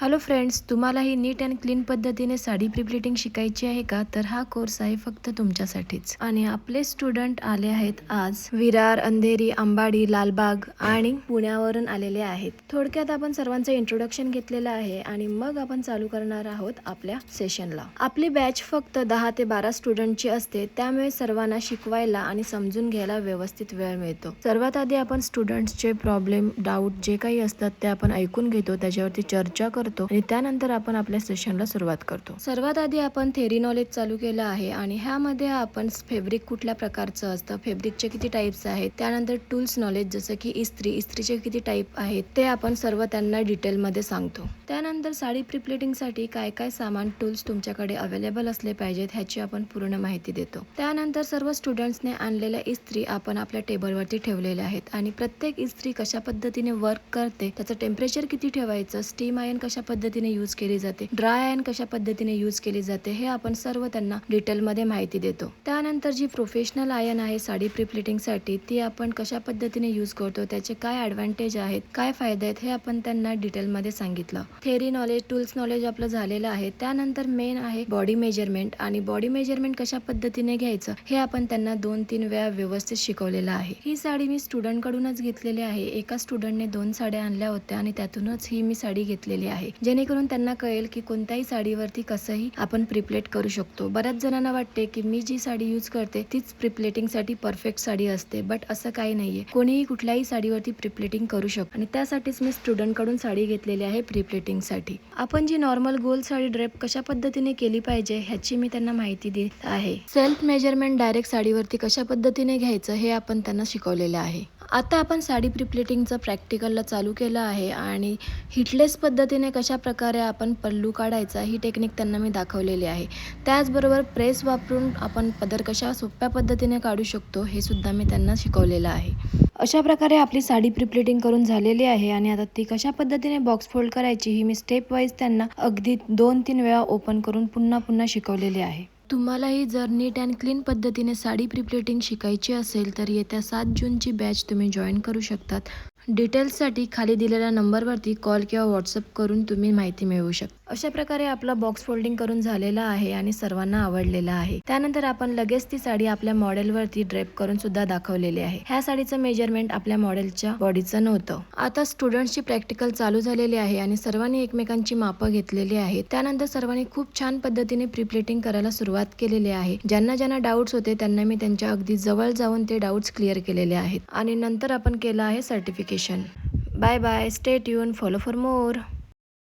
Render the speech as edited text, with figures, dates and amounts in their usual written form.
Hello friends, तुम्हालाही नीट and clean पद्धतीने साडी प्रिप्लेटिंग शिकायची आहे का? तर हा कोर्स आहे फक्त तुमच्यासाठीच. आणि आपले स्टुडंट आले आहेत आज विरार, अंधेरी, अंबाडी, लालबाग आणि पुण्यावरून आलेले आहेत. थोडक्यात आपण सर्वांचं इंट्रोडक्शन घेतलेलं आहे आणि मग आपण चालू करणार आहोत आपल्या सेशनला. आपली बॅच फक्त 10 ते 12 स्टुडंटची असते, त्यामुळे सर्वांना शिकवायला आणि समजून घ्यायला व्यवस्थित वेळ मिळतो. सर्वात आधी आपण स्टुडंट्सचे प्रॉब्लेम, डाऊट जे काही असतात ते आपण ऐकून घेतो, त्याच्यावरती चर्चा करतो आणि त्यानंतर आपण आपल्या सेशनला सुरुवात करतो. सर्वात आधी आपण थेरी नॉलेज चालू केलं आहे आणि ह्यामध्ये आपण फॅब्रिक कुठल्या प्रकारचं असतं, फॅब्रिकचे किती टाइप्स आहेत, त्यानंतर टूल्स नॉलेज जसं की इस्त्रीचे किती टाइप आहेत ते आपण सर्व त्यांना डिटेलमध्ये सांगतो. त्यानंतर साडी प्रिप्लेटिंगसाठी काय काय सामान, टूल्स तुमच्याकडे अवेलेबल असले पाहिजेत ह्याची आपण पूर्ण माहिती देतो. त्यानंतर सर्व स्टुडंट्सने आणलेल्या इस्त्री आपण आपल्या टेबलवरती ठेवलेल्या आहेत आणि प्रत्येक इस्त्री कशा पद्धतीने वर्क करते, त्याचं टेम्परेचर किती ठेवायचं, स्टीम आयन कशा पद्धतीने यूज केली जाते, ड्राय आयन कशा पद्धतीने यूज केली जाते, हे आपण सर्व त्यांना डिटेलमध्ये माहिती देतो. त्यानंतर जी प्रोफेशनल आयन आहे साडी प्रिप्लेटिंगसाठी, ती आपण कशा पद्धतीने यूज करतो, त्याचे काय ॲडव्हान्टेज आहेत, काय फायदे आहेत, हे आपण त्यांना डिटेलमध्ये सांगितलं. थेरी नॉलेज, टूल्स नॉलेज आपलं झालेलं आहे. त्यानंतर मेन आहे बॉडी मेजरमेंट आणि बॉडी मेजरमेंट कशा पद्धतीने घ्यायचं हे आपण त्यांना 2-3 वेळा व्यवस्थित शिकवलेलं आहे. ही साडी मी स्टुडंटकडूनच घेतलेली आहे. एका स्टुडंटने 2 साड्या आणल्या होत्या आणि त्यातूनच ही मी साडी घेतलेली आहे, जेणेकरून त्यांना कळेल की कोणत्याही साडीवरती कसंही आपण प्रिप्लेट करू शकतो. बऱ्याच जणांना वाटते की मी जी साडी यूज करते तीच प्रिप्लेटिंगसाठी परफेक्ट साडी असते, बट असं काही नाहीये. कोणीही कुठल्याही साडीवरती प्रिप्लेटिंग करू शकतो आणि त्यासाठीच मी स्टुडंटकडून साडी घेतलेली आहे प्रिप्लेटिंगसाठी. आपण जी नॉर्मल गोल साडी ड्रेप कशा पद्धतीने केली पाहिजे ह्याची मी त्यांना माहिती देत आहे. सेल्फ मेजरमेंट डायरेक्ट साडीवरती कशा पद्धतीने घ्यायचं हे आपण त्यांना शिकवलेलं आहे. आता आपण साडी प्रिप्लेटिंगचं प्रॅक्टिकलला चालू केलं आहे आणि हिटलेस पद्धतीने कशा प्रकारे आपण पल्लू काढायचा ही टेक्निक त्यांना मी दाखवलेली आहे. त्याचबरोबर प्रेस वापरून आपण पदर कशा सोप्या पद्धतीने काढू शकतो हे सुद्धा मी त्यांना शिकवलेलं आहे. अशा प्रकारे आपली साडी प्रिप्लेटिंग करून झालेली आहे आणि आता ती कशा पद्धतीने बॉक्स फोल्ड करायची ही मी स्टेप वाईज त्यांना अगदी 2-3 वेळा ओपन करून पुन्हा शिकवलेली आहे. तुम्हालाही जर नीट अँड क्लीन पद्धतीने साडी प्रिप्लेटिंग शिकायची असेल तर येत्या 7 जूनची बॅच तुम्ही जॉईन करू शकतात. डिटेल्ससाठी खाली दिलेल्या नंबरवरती कॉल किंवा व्हॉट्सअप करून तुम्ही माहिती मिळवू शकता. अशा प्रकारे आपला बॉक्स फोल्डिंग करून झालेला आहे आणि सर्वांना आवडलेला आहे. त्यानंतर आपण लगेच ती साडी आपल्या मॉडेलवरती ड्रेप करून सुद्धा दाखवलेली आहे. ह्या साडीचं मेजरमेंट आपल्या मॉडेलच्या बॉडीचं नव्हतं. आता स्टुडंट्सची प्रॅक्टिकल चालू झालेली आहे आणि सर्वांनी एकमेकांची मापं घेतलेली आहेत. त्यानंतर सर्वांनी खूप छान पद्धतीने प्रिप्लेटिंग करायला सुरुवात केलेली आहे. ज्यांना डाऊट्स होते त्यांना मी त्यांच्या अगदी जवळ जाऊन ते डाऊट्स क्लिअर केलेले आहेत आणि नंतर आपण केलं आहे certification. Bye bye, stay tuned, follow for more.